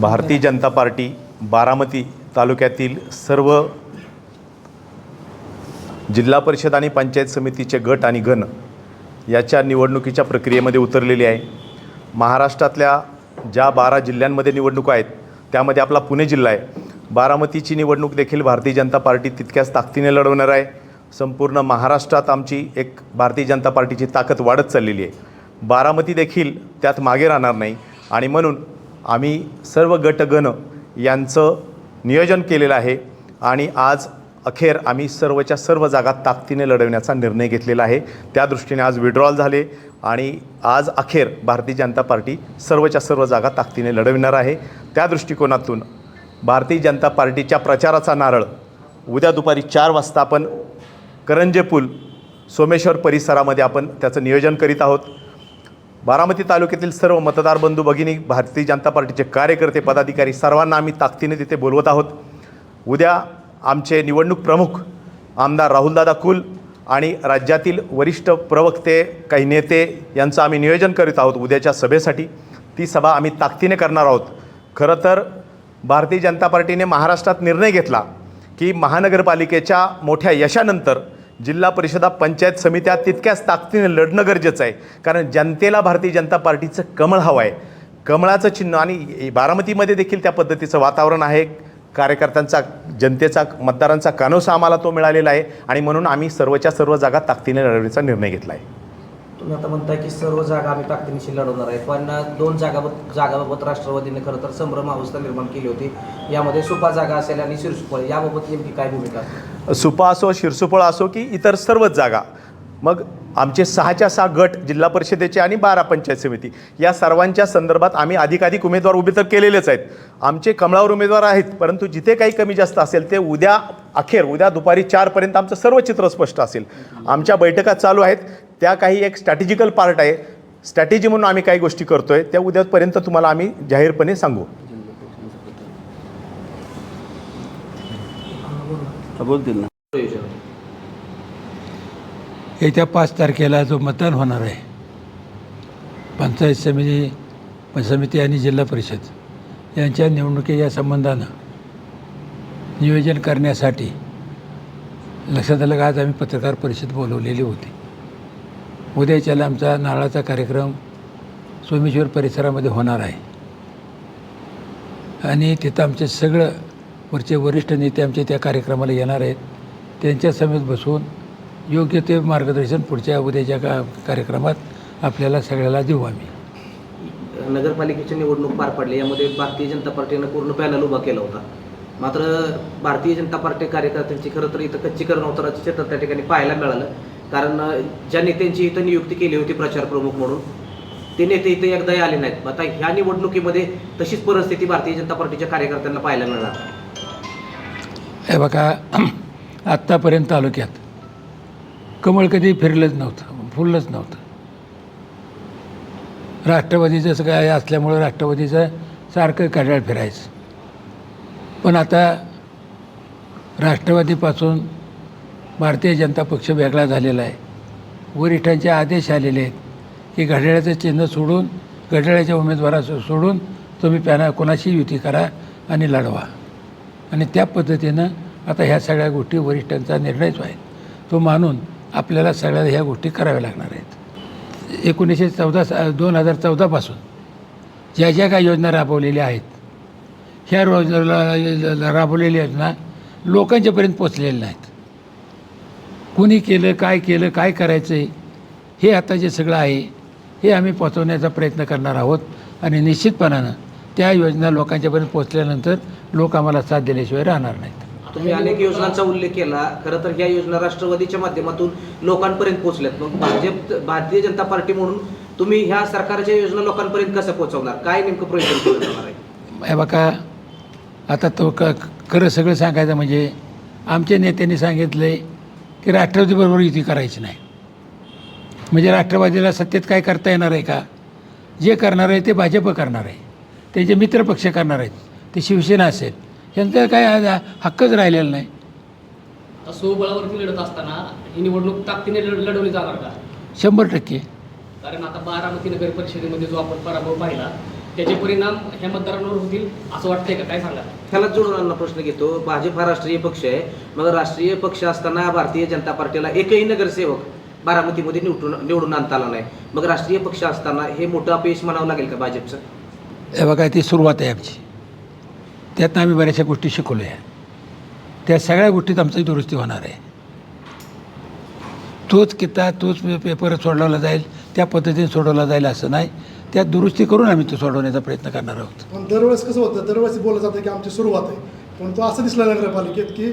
Bharatiya Janata party Baramati तालुक्यातील सर्व जिल्हा परिषद आणि पंचायत समितीचे गट आणि गण याच्या निवडणुकीच्या प्रक्रियेमध्ये उतरलेली आहे। महाराष्ट्रातल्या ज्या 12 जिल्ह्यांमध्ये निवडणुका आहेत त्यामध्ये आपला पुणे जिल्हा आहे। बारामतीची निवडणूक देखील भारतीय जनता पार्टी तितक्याच ताकदीने लढवणार आहे। संपूर्ण महाराष्ट्रात आमची एक भारतीय जनता पार्टीची ताकद वाढत चाललेली आहे। बारामती देखील त्यात मागे राहणार नाही आणि म्हणून आम्ही सर्व गटगण यांचं नियोजन केलेलं आहे आणि आज अखेर आम्ही सर्वच्या सर्व जागा ताकदीने लढवण्याचा निर्णय घेतलेला आहे। त्या दृष्टीने आज विड्रॉल झाले आणि आज अखेर भारतीय जनता पार्टी सर्वच्या सर्व जागा ताकदीने लढविणार आहे। त्या दृष्टिकोनातून भारतीय जनता पार्टीच्या प्रचाराचा नारळ उद्या दुपारी 4 वाजता आपण करंजे पूल सोमेश्वर परिसरामध्ये आपण त्याचं नियोजन करीत आहोत। बारामती तालुक्यातील सर्व मतदार बंधू भगिनी, भारतीय जनता पार्टीचे कार्यकर्ते, पदाधिकारी सर्वांना आम्ही ताकदीने तिथे बोलवत आहोत। उद्या आमचे निवडणूक प्रमुख आमदार राहुलदादा कुल आणि राज्यातील वरिष्ठ प्रवक्ते, काही नेते यांचं आम्ही नियोजन करीत आहोत उद्याच्या सभेसाठी। ती सभा आम्ही ताकदीने करणार आहोत। खरं तर भारतीय जनता पार्टीने महाराष्ट्रात निर्णय घेतला की महानगरपालिकेच्या मोठ्या यशानंतर जिल्हा परिषदा, पंचायत समित्या तितक्याच ताकदीने लढणं गरजेचं आहे, कारण जनतेला भारतीय जनता पार्टीचं कमळ हवं आहे। कमळाचं चिन्ह आणि बारामतीमध्ये देखील त्या पद्धतीचं वातावरण आहे। कार्यकर्त्यांचा, जनतेचा, मतदारांचा कानोसा आम्हाला तो मिळालेला आहे आणि म्हणून आम्ही सर्वच्या सर्व जागा ताकदीने लढवण्याचा निर्णय घेतला आहे। तुम्ही आता म्हणताय की सर्व जागा आम्ही ताकदीनिशी लढवणार आहे, पण 2 जागाबाबत राष्ट्रवादीने खरं तर संभ्रम अवस्था निर्माण केली होती। यामध्ये सुपा जागा असेल आणि शिरसुपळ, याबाबत नेमकी काय भूमिका? सुपा असो, शिरसुपळ असो की इतर सर्वच जागा, मग आमचे 6च्या 6 गट जिल्हा परिषदेचे आणि 12 पंचायत समिती, या सर्वांच्या संदर्भात आम्ही अधिकाधिक उमेदवार उभे तर केलेलेच आहेत। आमचे कमळावर उमेदवार आहेत, परंतु जिथे काही कमी जास्त असेल ते उद्या दुपारी 4 पर्यंत आमचं सर्व चित्र स्पष्ट असेल। आमच्या बैठका चालू आहेत, त्या काही एक स्ट्रॅटेजिकल पार्ट आहे, स्ट्रॅटेजी म्हणून आम्ही काही गोष्टी करतोय, त्या उद्यापर्यंत तुम्हाला आम्ही जाहीरपणे सांगू। बोलतील ना। येत्या 5 तारखेला जो मतदान होणार आहे, पंचायत समिती आणि जिल्हा परिषद यांच्या निवडणुकीच्या संबंधानं नियोजन करण्यासाठी लक्षात आलं का आज आम्ही पत्रकार परिषद बोलवलेली होती। उद्याच्याला आमचा नारळाचा कार्यक्रम सोमेश्वर परिसरामध्ये होणार आहे आणि तिथं आमचे सगळं वरचे वरिष्ठ नेते आमचे त्या कार्यक्रमाला येणार आहेत। त्यांच्या समेत बसून योग्य ते मार्गदर्शन पुढच्या उद्याच्या कार्यक्रमात आपल्याला सगळ्याला देऊ आम्ही। नगरपालिकेची निवडणूक पार पडली, यामध्ये भारतीय जनता पार्टीनं पूर्ण पॅनल उभा केला होता, मात्र भारतीय जनता पार्टी कार्यकर्त्यांची खरं तर इथं कच्चीकरण होतानाचे चित्र त्या ठिकाणी पाहायला मिळालं। कारण ज्या नेत्यांची इथं नियुक्ती केली होती प्रचार प्रमुख म्हणून, ते नेते इथं एकदाही आले नाहीत। आता ह्या निवडणुकीमध्ये तशीच परिस्थिती भारतीय जनता पार्टीच्या कार्यकर्त्यांना पाहायला मिळणार। हे बघा, आत्तापर्यंत तालुक्यात कमळ कधी फिरलंच नव्हतं, फुललंच नव्हतं। राष्ट्रवादीचं काय असल्यामुळं राष्ट्रवादीचं सारखं काढाळ फिरायचं, पण आता राष्ट्रवादीपासून भारतीय जनता पक्ष वेगळा झालेला आहे। वरिष्ठांचे आदेश आलेले आहेत की घड्याळाचं चिन्ह सोडून, घड्याळाच्या उमेदवारा सोडून तुम्ही कोणाशी युती करा आणि लढवा, आणि त्या पद्धतीनं आता ह्या सगळ्या गोष्टी वरिष्ठांचा निर्णयच आहे, तो मानून आपल्याला सगळ्या ह्या गोष्टी कराव्या लागणार आहेत। 2014 पासून ज्या ज्या काही योजना राबवलेल्या आहेत, ह्या राबवलेल्या योजना लोकांच्यापर्यंत पोचलेल्या नाहीत। कुणी केलं, काय करायचं आहे, हे आता जे सगळं आहे हे आम्ही पोचवण्याचा प्रयत्न करणार आहोत आणि निश्चितपणानं त्या योजना लोकांच्यापर्यंत पोचल्यानंतर लोक आम्हाला साथ दिल्याशिवाय राहणार नाहीत। तुम्ही अनेक योजनांचा उल्लेख केला, खरं तर ह्या योजना राष्ट्रवादीच्या माध्यमातून लोकांपर्यंत पोहोचल्यात, मग भारतीय जनता पार्टी म्हणून तुम्ही ह्या सरकारच्या योजना लोकांपर्यंत कसं पोहोचवणार? काय नेमकं प्रयत्न केलं जाणार आहे? हे बघा, आता तो खरं सगळं सांगायचं म्हणजे आमच्या नेत्यांनी सांगितलं आहे की राष्ट्रवादीबरोबर युती करायची नाही। म्हणजे राष्ट्रवादीला सत्तेत काय करता येणार आहे का? जे करणार आहे ते भाजप करणार आहे, त्याचे मित्रपक्ष करणार आहेत, ते शिवसेना असेल, यांचा काय हक्कच राहिलेला नाही। स्वबळावरती लढत असताना ही निवडणूक ताकदीने लढवली जाणार का? 100%। कारण आता बारामती नगर परिषदेमध्ये जो आपण पराभव पाहिला, त्याचे परिणाम ह्या मतदारांवर होतील असं वाटतंय का? काय सांगा? ह्याला जोडून आणला प्रश्न घेतो. भाजप हा राष्ट्रीय पक्ष आहे. मग राष्ट्रीय पक्ष असताना भारतीय जनता पार्टीला एकही नगरसेवक बारामतीमध्ये निवडून आणता आला नाही. मग राष्ट्रीय पक्ष असताना हे मोठं अपयश म्हणावं लागेल का भाजपचं? हे बघा, ती सुरुवात आहे आमची. त्यातनं आम्ही बऱ्याचशा गोष्टी शिकवलो आहे. त्या सगळ्या गोष्टीत आमची दुरुस्ती होणार आहे. तोच किता तोच पेपर सोडवला जाईल, त्या पद्धतीने सोडवला जाईल असं नाही. त्यात दुरुस्ती करून आम्ही तो सोडवण्याचा प्रयत्न करणार आहोत. पण दरवेळेस कसं होतं, दरवेळेस बोललं जातं की आमची सुरुवात आहे, पण तो असं दिसलं नगरपालिकेत की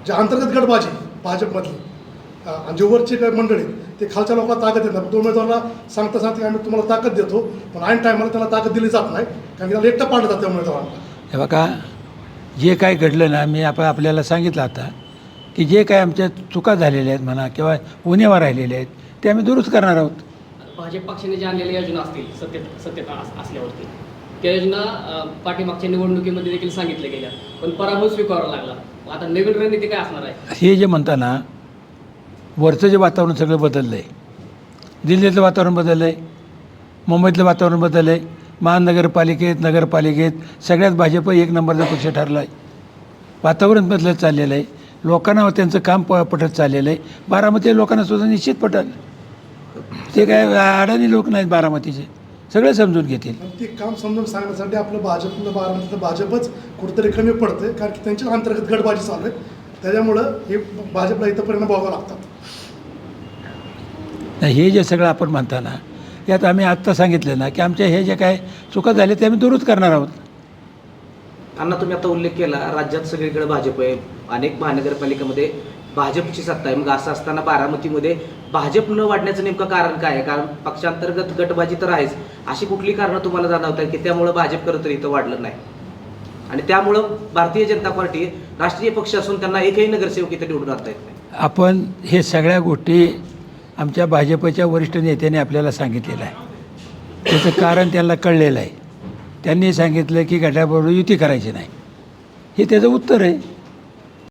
जे अंतर्गत गटबाजी भाजपमधली आणि जे वरचे काही मंडळी ते खालच्या लोकांना ताकद देतात. तो उमेदवाराला सांगता की आम्ही तुम्हाला ताकद देतो, पण ऐन टायमाला त्याला ताकद दिली जात नाही, कारण की त्याला एकटं पाडलं जातं उमेदवाराला. हे बघा, जे काय घडलं ना, मी आपल्याला सांगितलं आता की जे काय आमच्या चुका झालेल्या आहेत म्हणा किंवा उणेवा राहिलेल्या आहेत ते आम्ही दुरुस्त करणार आहोत. भाजप पक्षाने ज्या आणलेल्या योजना असतील सत्तेत असल्यावरती, त्या योजना पाठीमागच्या निवडणुकीमध्ये देखील सांगितल्या गेल्या, पण पराभव स्वीकारावा लागला. आता नवीन रणनीती काय असणार आहे? हे जे म्हणता ना, वरचं जे वातावरण सगळं बदललं आहे. दिल्लीतलं वातावरण बदललं आहे, मुंबईतलं वातावरण बदललं आहे, महानगरपालिकेत नगरपालिकेत सगळ्यात भाजप एक नंबरचा पक्ष ठरला आहे. वातावरण बदलत चाललेलं आहे. लोकांना त्यांचं काम पटत चाललेलं आहे. बारामती लोकांना सुद्धा निश्चित पटल. ते काय अडाणी लोक नाहीत बारामतीचे, सगळे समजून घेतील. आणि ते काम समजून सांगण्यासाठी आपलं भाजपनं बारामतीचं भाजपच कुठेतरी कमी पडतं, कारण की त्यांच्या अंतर्गत गटबाजी चालू आहे. त्याच्यामुळं हे भाजपला इथं परिणाम भोगावे लागतात. नाही, हे जे सगळं आपण म्हणता ना, यात आम्ही आत्ता सांगितलं ना की आमच्या हे जे काय चुका झाल्या ते आम्ही दुरुस्त करणार आहोत. अण्णा, तुम्ही आता उल्लेख केला राज्यात सगळीकडे भाजप आहे, अनेक महानगरपालिकेमध्ये भाजपची सत्ता आहे. मग असं असताना बारामतीमध्ये भाजप न वाढण्याचं नेमकं कारण काय आहे? कारण पक्षांतर्गत गटबाजी तर आहेच, अशी कुठली कारणं तुम्हाला जाणवतात की त्यामुळं भाजप खरं तर इथं वाढलं नाही आणि त्यामुळं भारतीय जनता पार्टी राष्ट्रीय पक्ष असून त्यांना एकही नगरसेवक इथं निवडून आणता येत नाही? आपण हे सगळ्या गोष्टी आमच्या भाजपच्या वरिष्ठ नेत्याने आपल्याला सांगितलेलं आहे. त्याचं कारण त्यांना कळलेलं आहे. त्यांनी सांगितलं की गटाबरोबर युती करायची नाही. हे त्याचं उत्तर आहे.